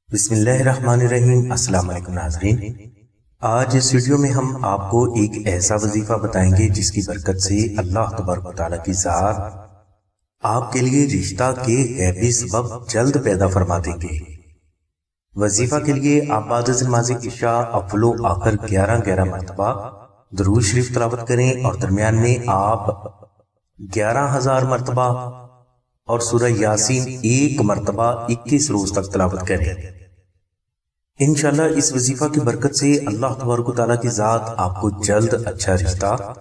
بسم اللہ الرحمن الرحیم۔ السلام علیکم ناظرین، آج اس ویڈیو میں ہم آپ کو ایک ایسا وظیفہ بتائیں گے جس کی برکت سے اللہ تبارک و تعالیٰ کی ذات آپ کے لیے رشتہ کے غیبی سبب جلد پیدا فرما دیں گے۔ وظیفہ کے لیے آپ بعد از نماز عشاء اول و آخر 11 مرتبہ درود شریف تلاوت کریں اور درمیان میں آپ 11,000 مرتبہ اور سورہ یاسین 1 مرتبہ 21 روز تک تلاوت کریں۔ انشاءاللہ اس وظیفہ کی برکت سے اللہ تبارک و تعالیٰ کی ذات آپ کو جلد اچھا رشتہ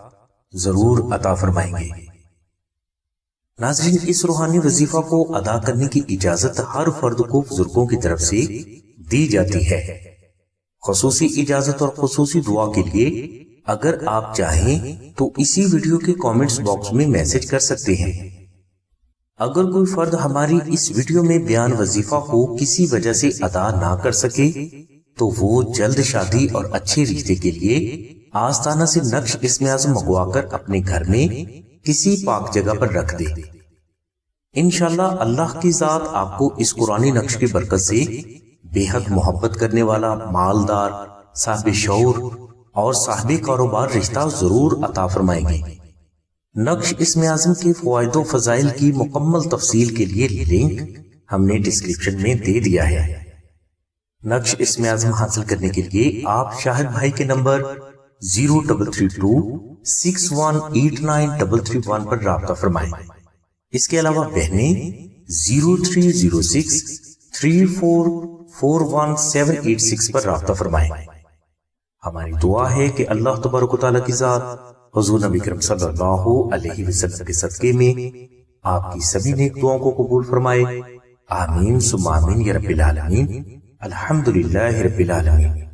ضرور عطا فرمائیں گے۔ ناظرین، اس روحانی وظیفہ کو ادا کرنے کی اجازت ہر فرد کو بزرگوں کی طرف سے دی جاتی ہے۔ خصوصی اجازت اور خصوصی دعا کے لیے اگر آپ چاہیں تو اسی ویڈیو کے کامنٹس باکس میں میسج کر سکتے ہیں۔ اگر کوئی فرد ہماری اس ویڈیو میں بیان وظیفہ کو کسی وجہ سے ادا نہ کر سکے تو وہ جلد شادی اور اچھے رشتے کے لیے آستانہ سے نقش اسم اعظم منگوا کر اپنے گھر میں کسی پاک جگہ پر رکھ دے۔ انشاءاللہ اللہ کی ذات آپ کو اس قرآنی نقش کی برکت سے بے حد محبت کرنے والا، مالدار، صاحب شعور اور صاحب کاروبار رشتہ ضرور عطا فرمائیں گے۔ نقش اسم اعظم کے فوائد و فضائل کی مکمل تفصیل کے لیے لنک ہم نے ڈسکرپشن میں دے دیا ہے۔ نقش اسم اعظم حاصل کرنے کے لیے آپ شاہد بھائی کے نمبر 0332618931 پر رابطہ فرمائیں۔ اس کے علاوہ بہنیں 030634418786 پر رابطہ فرمائیں۔ ہماری دعا ہے کہ اللہ تبارک و تعالیٰ کی ذات حضور نبی کریم صلی اللہ علیہ وسلم کے صدقے میں آپ کی سبھی نیک دعاؤں کو قبول فرمائے۔ آمین ثم آمین یا رب العالمین۔ الحمدللہ رب العالمین۔